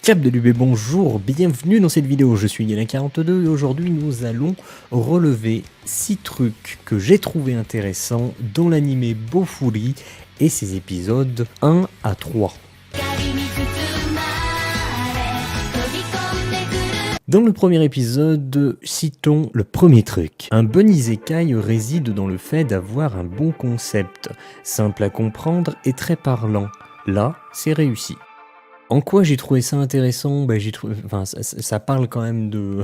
Cap de l'UB, bonjour, bienvenue dans cette vidéo, je suis Yelin42 et aujourd'hui nous allons relever 6 trucs que j'ai trouvé intéressants dans l'anime Bofuri et ses épisodes 1 à 3. Dans le premier épisode, citons le premier truc. Un bon isekai réside dans le fait d'avoir un bon concept, simple à comprendre et très parlant. Là, c'est réussi. En quoi j'ai trouvé ça intéressant? J'ai trouvé, enfin, ça parle quand même de,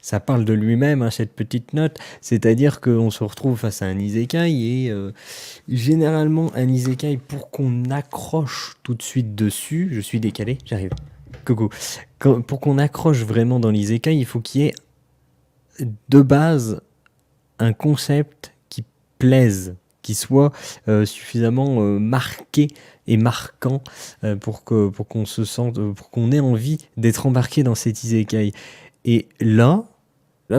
ça parle de lui-même, hein, cette petite note. C'est-à-dire qu'on se retrouve face à un isekai et généralement un isekai pour qu'on accroche tout de suite dessus. Je suis décalé, j'arrive. Coucou. Pour qu'on accroche vraiment dans l'isekai, il faut qu'il y ait de base un concept qui plaise, qui soit suffisamment marqué et marquant pour qu'on se sente, pour qu'on ait envie d'être embarqué dans cet isekai. Et là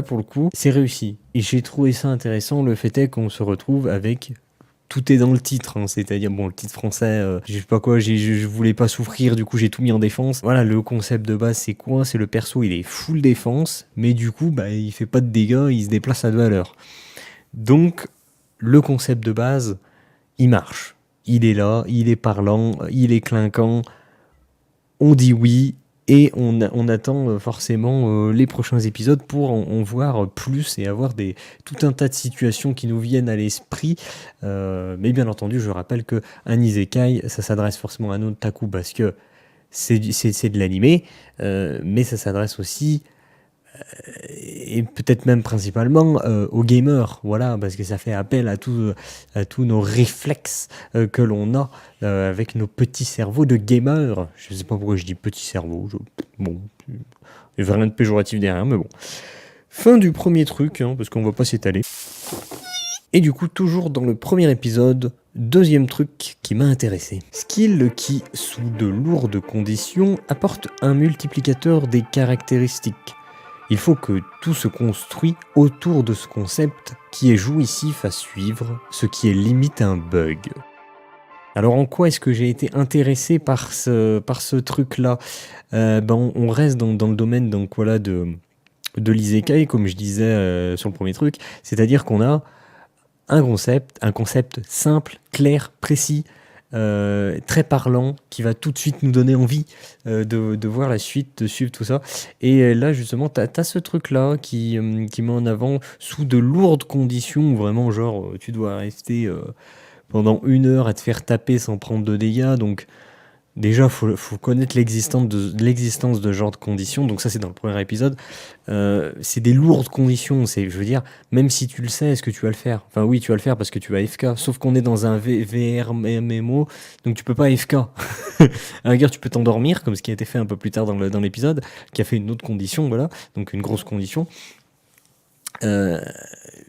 pour le coup, c'est réussi. Et j'ai trouvé ça intéressant. Le fait est qu'on se retrouve avec tout est dans le titre, hein, c'est-à-dire, bon, le titre français, je sais pas quoi, je voulais pas souffrir, du coup j'ai tout mis en défense. Voilà, le concept de base c'est quoi? C'est le perso, il est full défense, mais du coup, il fait pas de dégâts, il se déplace à 2 à l'heure. Donc, le concept de base, il marche. Il est là, il est parlant, il est clinquant, on dit oui, et on attend forcément les prochains épisodes pour en voir plus et avoir tout un tas de situations qui nous viennent à l'esprit. Mais bien entendu, je rappelle qu'un isekai, ça s'adresse forcément à un otaku parce que c'est de l'animé, mais ça s'adresse aussi et peut-être même principalement aux gamers, voilà, parce que ça fait appel à tous nos réflexes que l'on a avec nos petits cerveaux de gamers. Je sais pas pourquoi je dis petit cerveau, bon, il n'y a rien de péjoratif derrière, mais bon. Fin du premier truc, hein, parce qu'on va pas s'étaler. Et du coup, toujours dans le premier épisode, deuxième truc qui m'a intéressé. Skill qui, sous de lourdes conditions, apporte un multiplicateur des caractéristiques. Il faut que tout se construit autour de ce concept qui est jouissif à suivre, ce qui est limite un bug. Alors en quoi est-ce que j'ai été intéressé par ce truc-là? On reste dans le domaine donc, voilà, de l'isekai, comme je disais sur le premier truc, c'est-à-dire qu'on a un concept simple, clair, précis, très parlant, qui va tout de suite nous donner envie de voir la suite, de suivre tout ça. Et là, justement, t'as ce truc-là qui met en avant, sous de lourdes conditions, où vraiment, genre, tu dois rester pendant 1 heure à te faire taper sans prendre de dégâts. Donc, déjà, faut connaître l'existence de ce genre de conditions. Donc ça, c'est dans le premier épisode. C'est des lourdes conditions. Je veux dire, même si tu le sais, est-ce que tu vas le faire? Enfin oui, tu vas le faire parce que tu vas AFK. Sauf qu'on est dans un VR MMO, donc tu peux pas AFK. À la rigueur, tu peux t'endormir, comme ce qui a été fait un peu plus tard dans l'épisode, qui a fait une autre condition, voilà. Donc une grosse condition.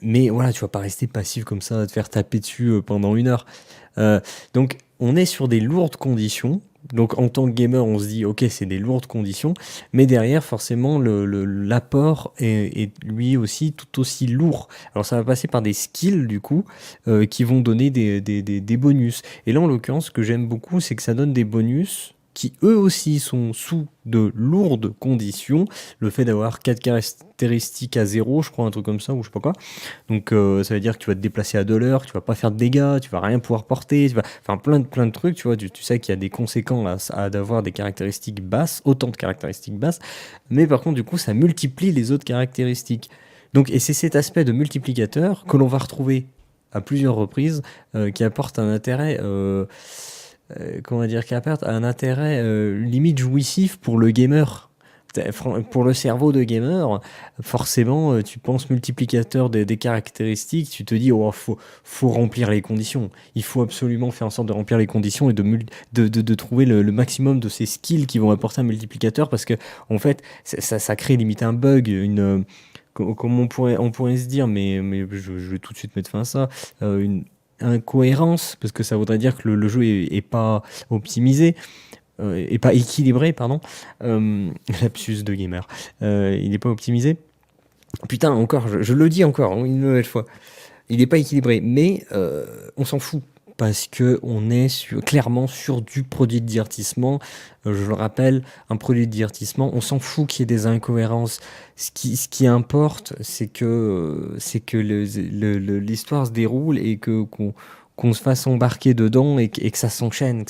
Mais voilà, tu vas pas rester passif comme ça, à te faire taper dessus pendant 1 heure. Donc on est sur des lourdes conditions. Donc en tant que gamer, on se dit ok, c'est des lourdes conditions, mais derrière forcément l'apport est lui aussi tout aussi lourd. Alors ça va passer par des skills du coup qui vont donner des bonus. Et là en l'occurrence, ce que j'aime beaucoup, c'est que ça donne des bonus qui eux aussi sont sous de lourdes conditions. Le fait d'avoir 4 caractéristiques à 0, je crois, un truc comme ça, ou je sais pas quoi. Donc ça veut dire que tu vas te déplacer à 2 l'heure, tu vas pas faire de dégâts, tu vas rien pouvoir porter, tu vas faire plein de trucs, tu vois. Tu sais qu'il y a des conséquences à d'avoir des caractéristiques basses, autant de caractéristiques basses, mais par contre du coup ça multiplie les autres caractéristiques. Donc, et c'est cet aspect de multiplicateur que l'on va retrouver à plusieurs reprises qui apporte un intérêt... qui apporte un intérêt limite jouissif pour le gamer. Pour le cerveau de gamer, forcément, tu penses multiplicateur des caractéristiques, tu te dis, oh, faut remplir les conditions. Il faut absolument faire en sorte de remplir les conditions et de trouver le maximum de ces skills qui vont apporter un multiplicateur, parce que, en fait, ça crée limite un bug, comme on pourrait se dire, mais je vais tout de suite mettre fin à ça, une incohérence, parce que ça voudrait dire que le jeu est pas optimisé, et pas équilibré, pardon. Lapsus de gamer. Il n'est pas optimisé. Putain, encore, je le dis encore, une nouvelle fois. Il n'est pas équilibré, mais on s'en fout. parce que on est clairement sur du produit de divertissement. Je le rappelle, un produit de divertissement, on s'en fout qu'il y ait des incohérences. Ce qui importe, c'est que l'histoire se déroule et qu'on se fasse embarquer dedans et que ça s'enchaîne,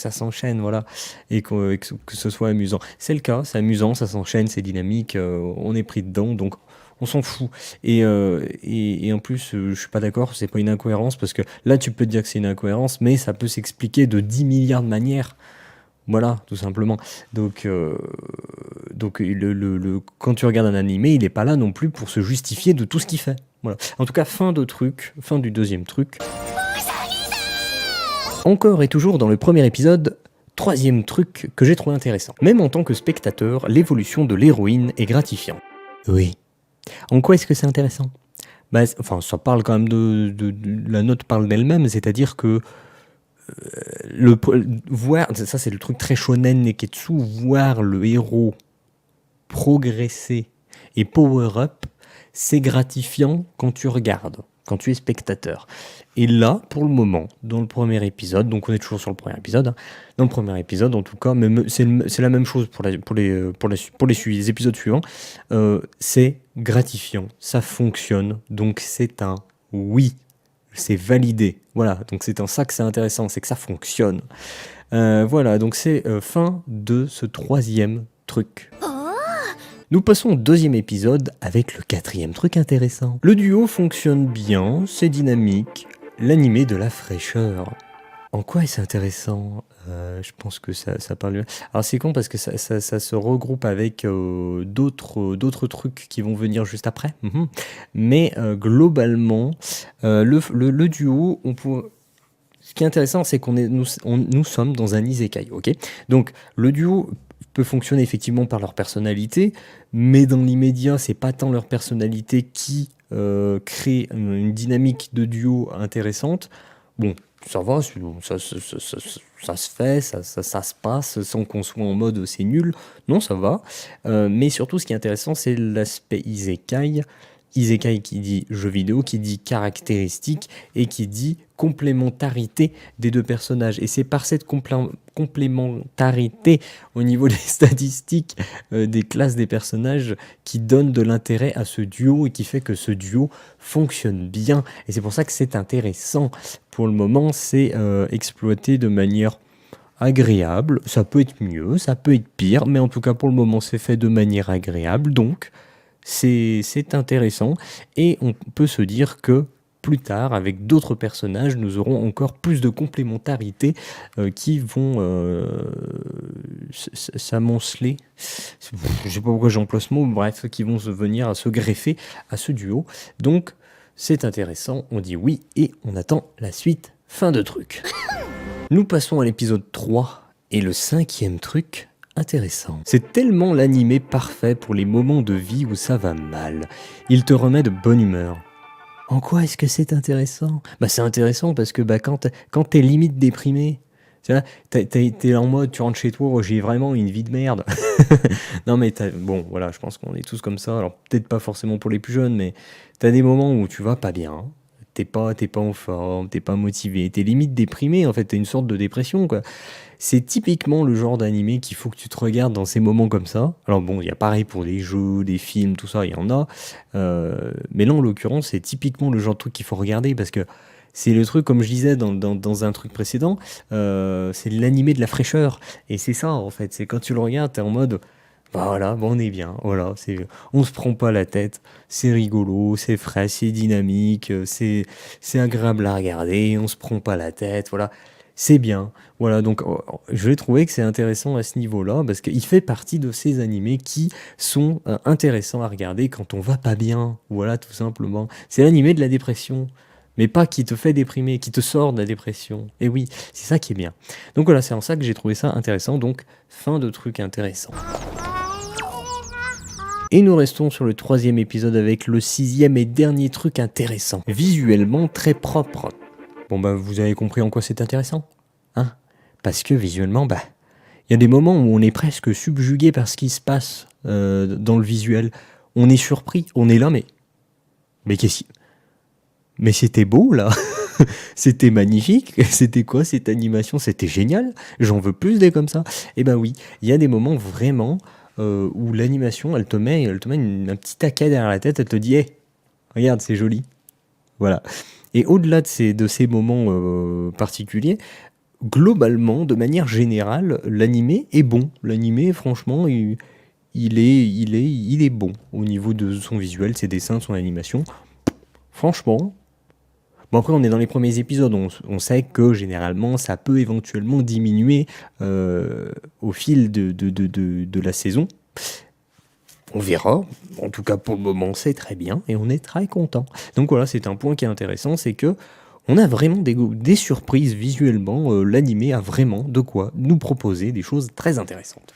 voilà, et que ce soit amusant. C'est le cas, c'est amusant, ça s'enchaîne, c'est dynamique, on est pris dedans, donc on s'en fout. Et en plus, je suis pas d'accord, c'est pas une incohérence, parce que là, tu peux te dire que c'est une incohérence, mais ça peut s'expliquer de 10 milliards de manières. Voilà, tout simplement. Donc quand tu regardes un animé, il n'est pas là non plus pour se justifier de tout ce qu'il fait. Voilà. En tout cas, fin du deuxième truc. Encore et toujours dans le premier épisode, troisième truc que j'ai trouvé intéressant. Même en tant que spectateur, l'évolution de l'héroïne est gratifiante. Oui. En quoi est-ce que c'est intéressant ? Enfin, ça parle quand même la note parle d'elle-même, c'est-à-dire que voir, ça c'est le truc très shonen neketsu, voir le héros progresser et power up, c'est gratifiant quand tu regardes, quand tu es spectateur. Et là, pour le moment, dans le premier épisode, donc on est toujours sur le premier épisode, dans le premier épisode en tout cas, mais c'est la même chose pour les épisodes suivants, c'est gratifiant, ça fonctionne, donc c'est un oui. C'est validé. Voilà, donc c'est en ça que c'est intéressant, c'est que ça fonctionne. Voilà, donc c'est fin de ce troisième truc. Nous passons au deuxième épisode avec le quatrième truc intéressant. Le duo fonctionne bien, c'est dynamique, l'animé de la fraîcheur. En quoi est-ce intéressant ? Je pense que ça parle... Alors c'est con parce que ça se regroupe avec d'autres trucs qui vont venir juste après. Mais globalement, le duo, ce qui est intéressant, c'est nous sommes dans un isekai, ok ? Donc le duo peut fonctionner effectivement par leur personnalité, mais dans l'immédiat, c'est pas tant leur personnalité qui crée une dynamique de duo intéressante. Bon, ça va, ça se fait, ça se passe sans qu'on soit en mode c'est nul. Non, ça va. Mais surtout, ce qui est intéressant, c'est l'aspect isekai. Isekai qui dit jeu vidéo, qui dit caractéristique et qui dit complémentarité des deux personnages. Et c'est par cette complémentarité au niveau des statistiques des classes des personnages qui donne de l'intérêt à ce duo et qui fait que ce duo fonctionne bien. Et c'est pour ça que c'est intéressant. Pour le moment, c'est exploité de manière agréable. Ça peut être mieux, ça peut être pire, mais en tout cas pour le moment, c'est fait de manière agréable. Donc, c'est intéressant et on peut se dire que plus tard, avec d'autres personnages, nous aurons encore plus de complémentarité qui vont s'amonceler. Je ne sais pas pourquoi j'emploie ce mot, bref, qui vont venir à se greffer à ce duo. Donc, c'est intéressant, on dit oui et on attend la suite. Fin de truc. Nous passons à l'épisode 3 et le cinquième truc intéressant. C'est tellement l'animé parfait pour les moments de vie où ça va mal. Il te remet de bonne humeur. En quoi est-ce que c'est intéressant ? C'est intéressant parce que quand t'es limite déprimé, tu vois, t'es en mode, tu rentres chez toi, j'ai vraiment une vie de merde. Non mais bon, voilà, je pense qu'on est tous comme ça. Alors peut-être pas forcément pour les plus jeunes, mais t'as des moments où tu vas pas bien. T'es pas en forme, t'es pas motivé, t'es limite déprimé, en fait, t'as une sorte de dépression, quoi. C'est typiquement le genre d'animé qu'il faut que tu te regardes dans ces moments comme ça. Alors bon, il y a pareil pour des jeux, des films, tout ça, il y en a. Mais là, en l'occurrence, c'est typiquement le genre de truc qu'il faut regarder parce que c'est le truc, comme je disais dans un truc précédent, c'est l'animé de la fraîcheur. Et c'est ça, en fait. C'est quand tu le regardes, t'es en mode... Voilà, on est bien, voilà, on se prend pas la tête, c'est rigolo, c'est frais, c'est dynamique, c'est agréable à regarder, on se prend pas la tête, voilà, c'est bien. Voilà, donc je vais trouver que c'est intéressant à ce niveau-là, parce qu'il fait partie de ces animés qui sont intéressants à regarder quand on va pas bien, voilà, tout simplement. C'est l'animé de la dépression, mais pas qui te fait déprimer, qui te sort de la dépression. Et oui, c'est ça qui est bien. Donc voilà, c'est en ça que j'ai trouvé ça intéressant, donc fin de truc intéressant. Et nous restons sur le troisième épisode avec le sixième et dernier truc intéressant. Visuellement très propre. Bon vous avez compris en quoi c'est intéressant, hein ? Parce que visuellement, il y a des moments où on est presque subjugué par ce qui se passe dans le visuel. On est surpris, on est là, mais qu'est-ce qui... Mais c'était beau là. C'était magnifique. C'était quoi cette animation? C'était génial. J'en veux plus des comme ça. Et ben oui, il y a des moments vraiment où l'animation, elle te met un petit taquet derrière la tête, elle te dit, hé, regarde, c'est joli. Voilà. Et au-delà de ces moments particuliers, globalement, de manière générale, l'animé est bon. L'animé, franchement, il est bon au niveau de son visuel, ses dessins, son animation. Franchement. Bon, après, on est dans les premiers épisodes. On sait que généralement, ça peut éventuellement diminuer au fil de la saison. On verra. En tout cas, pour le moment, c'est très bien et on est très content. Donc voilà, c'est un point qui est intéressant, c'est que on a vraiment des surprises visuellement. L'animé a vraiment de quoi nous proposer des choses très intéressantes.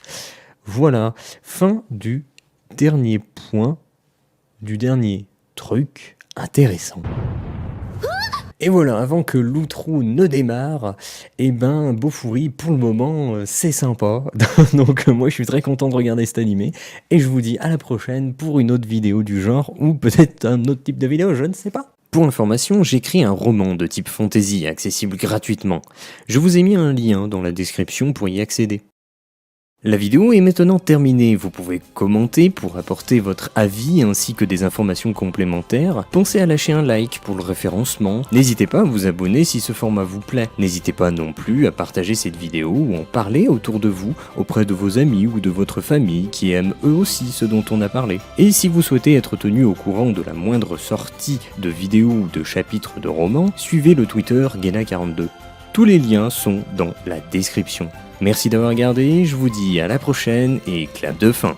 Voilà, fin du dernier point, du dernier truc intéressant. Et voilà, avant que l'outro ne démarre, eh ben, Bofuri, pour le moment, c'est sympa. Donc moi, je suis très content de regarder cet animé. Et je vous dis à la prochaine pour une autre vidéo du genre, ou peut-être un autre type de vidéo, je ne sais pas. Pour information, j'écris un roman de type fantasy accessible gratuitement. Je vous ai mis un lien dans la description pour y accéder. La vidéo est maintenant terminée, vous pouvez commenter pour apporter votre avis ainsi que des informations complémentaires. Pensez à lâcher un like pour le référencement, n'hésitez pas à vous abonner si ce format vous plaît. N'hésitez pas non plus à partager cette vidéo ou en parler autour de vous, auprès de vos amis ou de votre famille qui aiment eux aussi ce dont on a parlé. Et si vous souhaitez être tenu au courant de la moindre sortie de vidéos ou de chapitres de romans, suivez le Twitter Gena42. Tous les liens sont dans la description. Merci d'avoir regardé, je vous dis à la prochaine et clap de fin.